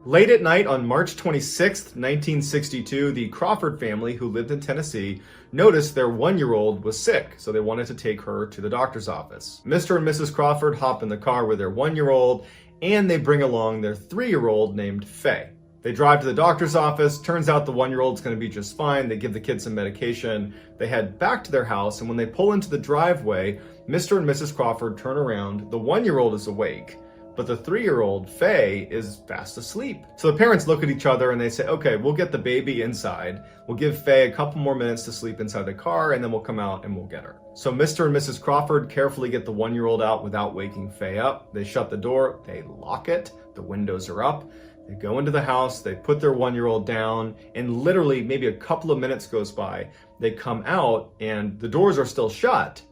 Late at night on March 26, 1962, the Crawford family, who lived in Tennessee, noticed their 1-year-old was sick, so they wanted to take her to the doctor's office. Mr. and Mrs. Crawford hop in the car with their 1-year-old, and they bring along their 3-year-old named Faye. They drive to the doctor's office. Turns out the 1-year-old's going to be just fine. They give the kid some medication. They head back to their house, and when they pull into the driveway, Mr. and Mrs. Crawford turn around. The 1-year-old is awake, but the 3-year-old, Faye, is fast asleep. So the parents look at each other and they say, okay, we'll get the baby inside. We'll give Faye a couple more minutes to sleep inside the car, and then we'll come out and we'll get her. So Mr. and Mrs. Crawford carefully get the 1-year-old out without waking Faye up. They shut the door, they lock it, the windows are up. They go into the house, they put their 1-year-old down, and literally maybe a couple of minutes goes by. They come out and the doors are still shut,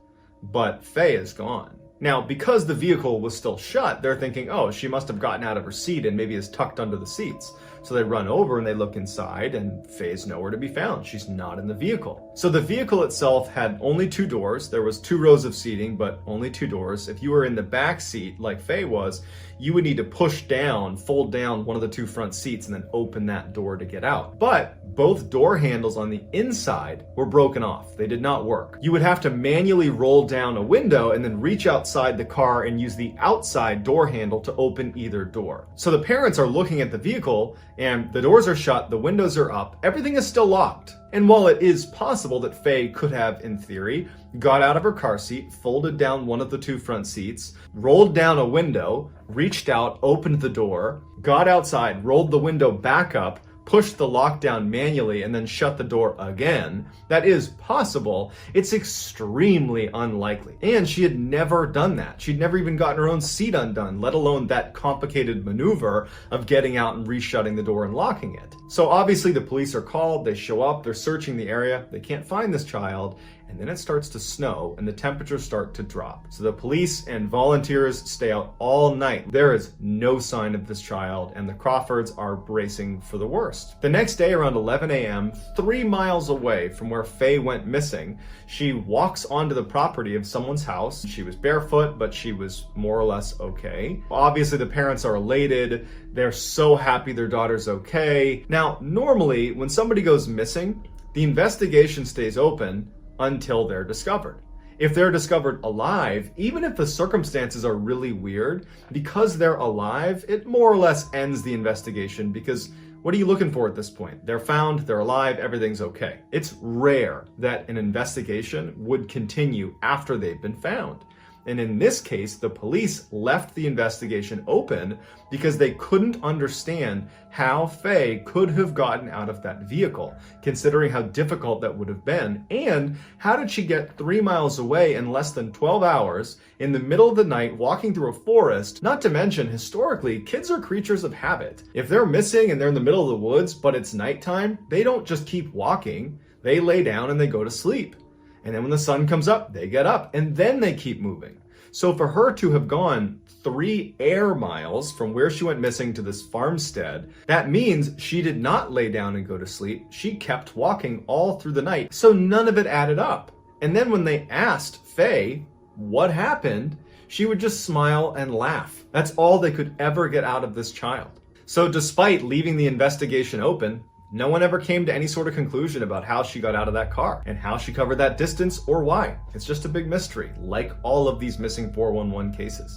but Faye is gone. Now, because the vehicle was still shut, they're thinking, oh, she must have gotten out of her seat and maybe is tucked under the seats. So they run over and they look inside, and Faye's nowhere to be found. She's not in the vehicle. So the vehicle itself had only 2 doors. There was 2 rows of seating, but only 2 doors. If you were in the back seat, like Faye was, you would need to push down, fold down one of the 2 front seats and then open that door to get out. But both door handles on the inside were broken off. They did not work. You would have to manually roll down a window and then reach outside the car and use the outside door handle to open either door. So the parents are looking at the vehicle, and the doors are shut, the windows are up, everything is still locked. And while it is possible that Faye could have, in theory, got out of her car seat, folded down one of the 2 front seats, rolled down a window, reached out, opened the door, got outside, rolled the window back up, pushed the lockdown manually, and then shut the door again, that is possible. It's extremely unlikely. And she had never done that. She'd never even gotten her own seat undone, let alone that complicated maneuver of getting out and reshutting the door and locking it. So obviously the police are called, they show up, they're searching the area, they can't find this child, and then it starts to snow and the temperatures start to drop. So the police and volunteers stay out all night. There is no sign of this child, and the Crawfords are bracing for the worst. The next day around 11 a.m., 3 miles away from where Faye went missing, she walks onto the property of someone's house. She was barefoot, but she was more or less okay. Obviously the parents are elated. They're so happy their daughter's okay. Now, normally when somebody goes missing, the investigation stays open until they're discovered. If they're discovered alive, even if the circumstances are really weird, because they're alive, it more or less ends the investigation, because what are you looking for at this point? They're found, they're alive, everything's okay. It's rare that an investigation would continue after they've been found. And in this case, the police left the investigation open because they couldn't understand how Faye could have gotten out of that vehicle, considering how difficult that would have been. And how did she get 3 miles away in less than 12 hours in the middle of the night walking through a forest? Not to mention, historically, kids are creatures of habit. If they're missing and they're in the middle of the woods, but it's nighttime, they don't just keep walking. They lay down and they go to sleep. And then when the sun comes up, they get up and then they keep moving. So for her to have gone 3 air miles from where she went missing to this farmstead, that means she did not lay down and go to sleep. She kept walking all through the night. So none of it added up. And then when they asked Faye what happened, she would just smile and laugh. That's all they could ever get out of this child. So despite leaving the investigation open, no one ever came to any sort of conclusion about how she got out of that car and how she covered that distance or why. It's just a big mystery, like all of these missing 411 cases.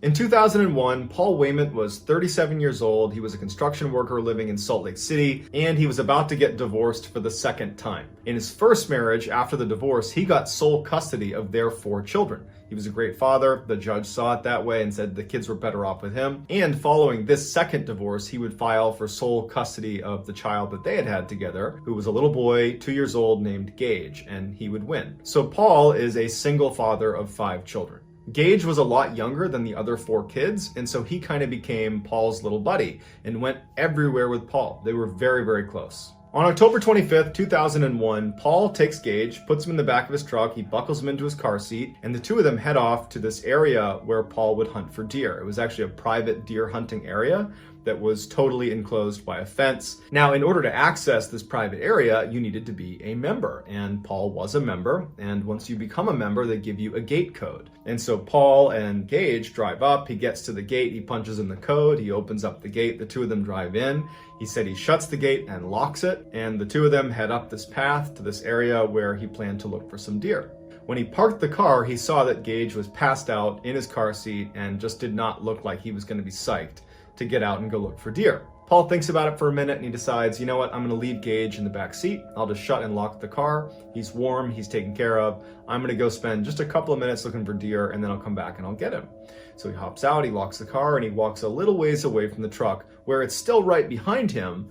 In 2001, Paul Wayment was 37 years old. He was a construction worker living in Salt Lake City, and he was about to get divorced for the second time. In his first marriage, after the divorce, he got sole custody of their 4 children. He was a great father. The judge saw it that way and said the kids were better off with him. And following this second divorce, he would file for sole custody of the child that they had had together, who was a little boy, 2 years old, named Gage, and he would win. So Paul is a single father of 5 children. Gage was a lot younger than the other 4 kids, and so he kind of became Paul's little buddy and went everywhere with Paul. They were very, very close. On October 25th, 2001, Paul takes Gage, puts him in the back of his truck, he buckles him into his car seat, and the two of them head off to this area where Paul would hunt for deer. It was actually a private deer hunting area that was totally enclosed by a fence. Now, in order to access this private area, you needed to be a member, and Paul was a member, and once you become a member, they give you a gate code. And so Paul and Gage drive up, he gets to the gate, he punches in the code, he opens up the gate, the two of them drive in. He said he shuts the gate and locks it, and the two of them head up this path to this area where he planned to look for some deer. When he parked the car, he saw that Gage was passed out in his car seat and just did not look like he was going to be psyched to get out and go look for deer. Paul thinks about it for a minute and he decides, you know what, I'm gonna leave Gage in the back seat. I'll just shut and lock the car. He's warm, he's taken care of. I'm gonna go spend just a couple of minutes looking for deer and then I'll come back and I'll get him. So he hops out, he locks the car, and he walks a little ways away from the truck where it's still right behind him,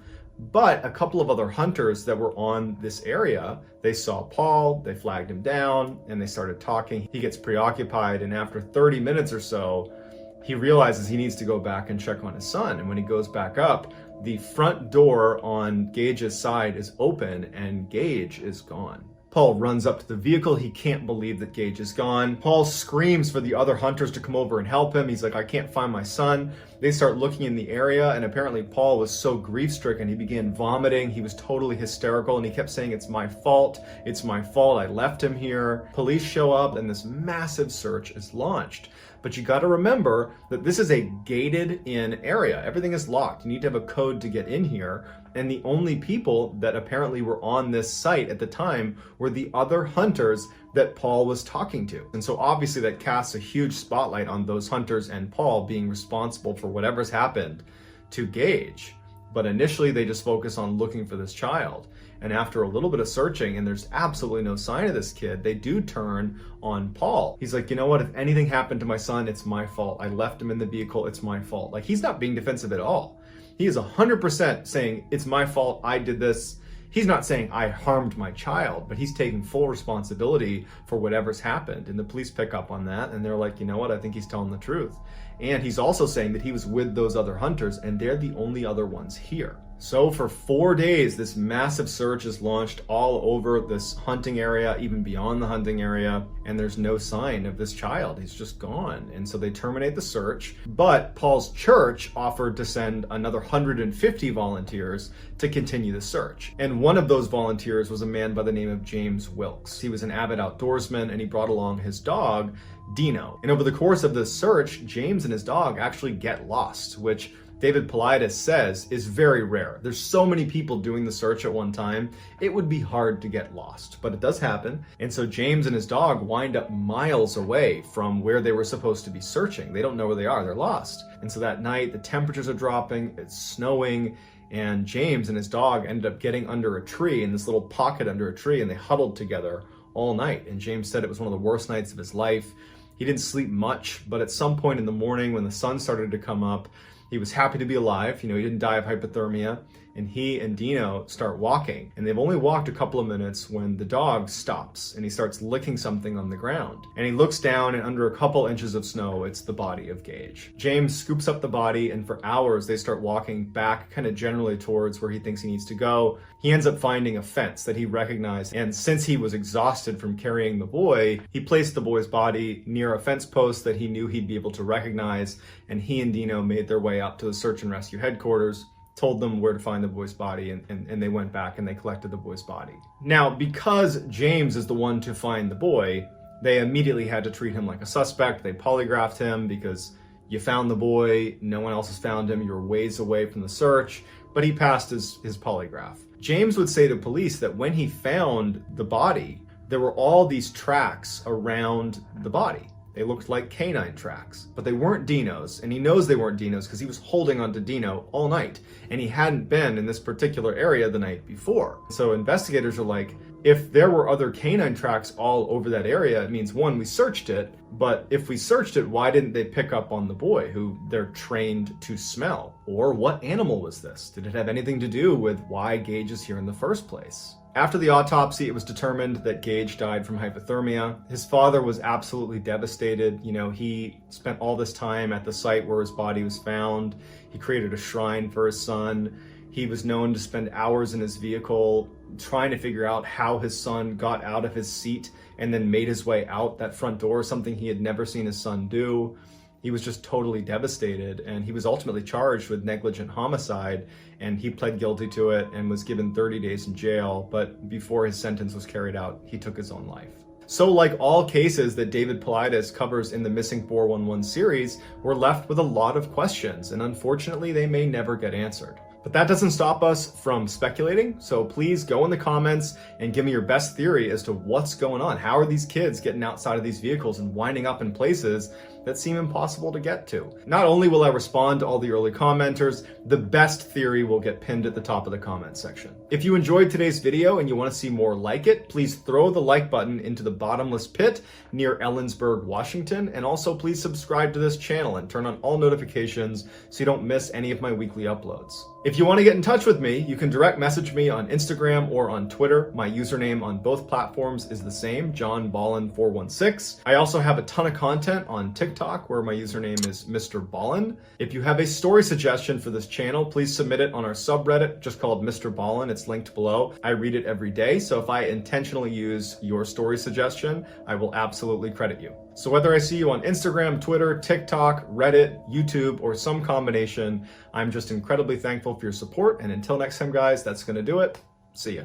but a couple of other hunters that were on this area, they saw Paul, they flagged him down, and they started talking. He gets preoccupied, and after 30 minutes or so, he realizes he needs to go back and check on his son. And when he goes back up, the front door on Gage's side is open and Gage is gone. Paul runs up to the vehicle. He can't believe that Gage is gone. Paul screams for the other hunters to come over and help him. He's like, I can't find my son. They start looking in the area, and apparently Paul was so grief-stricken, he began vomiting. He was totally hysterical, and he kept saying, it's my fault. It's my fault. I left him here. Police show up, and this massive search is launched. But you got to remember that this is a gated-in area. Everything is locked. You need to have a code to get in here. And the only people that apparently were on this site at the time were the other hunters that Paul was talking to. And so obviously that casts a huge spotlight on those hunters and Paul being responsible for whatever's happened to Gage. But initially they just focus on looking for this child. And after a little bit of searching, and there's absolutely no sign of this kid, they do turn on Paul. He's like, you know what? If anything happened to my son, it's my fault. I left him in the vehicle. It's my fault. Like, he's not being defensive at all. He is 100% saying, it's my fault. I did this. He's not saying I harmed my child, but he's taking full responsibility for whatever's happened. And the police pick up on that, and they're like, you know what? I think he's telling the truth. And he's also saying that he was with those other hunters, and they're the only other ones here. So for 4 days, this massive search is launched all over this hunting area, even beyond the hunting area, and there's no sign of this child. He's just gone. And so they terminate the search, but Paul's church offered to send another 150 volunteers to continue the search. And one of those volunteers was a man by the name of James Wilkes. He was an avid outdoorsman, and he brought along his dog, Dino. And over the course of this search, James and his dog actually get lost, which David Paulides says is very rare. There's so many people doing the search at one time, it would be hard to get lost, but it does happen. And so James and his dog wind up miles away from where they were supposed to be searching. They don't know where they are, they're lost. And so that night, the temperatures are dropping, it's snowing, and James and his dog ended up getting under a tree, in this little pocket under a tree, and they huddled together all night. And James said it was one of the worst nights of his life. He didn't sleep much, but at some point in the morning when the sun started to come up, he was happy to be alive. He didn't die of hypothermia. And he and Dino start walking. And they've only walked a couple of minutes when the dog stops and he starts licking something on the ground. And he looks down, and under a couple inches of snow, it's the body of Gage. James scoops up the body, and for hours they start walking back kind of generally towards where he thinks he needs to go. He ends up finding a fence that he recognized. And since he was exhausted from carrying the boy, he placed the boy's body near a fence post that he knew he'd be able to recognize. And he and Dino made their way up to the search and rescue headquarters, told them where to find the boy's body, and they went back and they collected the boy's body. Now, because James is the one to find the boy, they immediately had to treat him like a suspect. They polygraphed him because you found the boy, no one else has found him, you're ways away from the search, but he passed his polygraph. James would say to police that when he found the body, there were all these tracks around the body. They looked like canine tracks, but they weren't Dino's, and he knows they weren't Dino's because he was holding onto Dino all night, and he hadn't been in this particular area the night before. So investigators are like, if there were other canine tracks all over that area, it means, one, we searched it, but if we searched it, why didn't they pick up on the boy, who they're trained to smell? Or what animal was this? Did it have anything to do with why Gage is here in the first place? After the autopsy, it was determined that Gage died from hypothermia. His father was absolutely devastated. He spent all this time at the site where his body was found. He created a shrine for his son. He was known to spend hours in his vehicle trying to figure out how his son got out of his seat and then made his way out that front door, something he had never seen his son do. He was just totally devastated, and he was ultimately charged with negligent homicide, and he pled guilty to it and was given 30 days in jail, but before his sentence was carried out, he took his own life. So like all cases that David Paulides covers in the Missing 411 series, we're left with a lot of questions, and unfortunately they may never get answered. But that doesn't stop us from speculating, so please go in the comments and give me your best theory as to what's going on. How are these kids getting outside of these vehicles and winding up in places that seem impossible to get to? Not only will I respond to all the early commenters, the best theory will get pinned at the top of the comment section. If you enjoyed today's video and you want to see more like it, please throw the like button into the bottomless pit near Ellensburg, Washington, and also please subscribe to this channel and turn on all notifications so you don't miss any of my weekly uploads. If you want to get in touch with me, you can direct message me on Instagram or on Twitter. My username on both platforms is the same, JohnBallen416. I also have a ton of content on TikTok where my username is Mr. Ballen. If you have a story suggestion for this channel, please submit it on our subreddit, just called Mr. Ballen. It's linked below. I read it every day, so if I intentionally use your story suggestion, I will absolutely credit you. So whether I see you on Instagram, Twitter, TikTok, Reddit, YouTube, or some combination, I'm just incredibly thankful for your support. And until next time, guys, that's going to do it. See ya.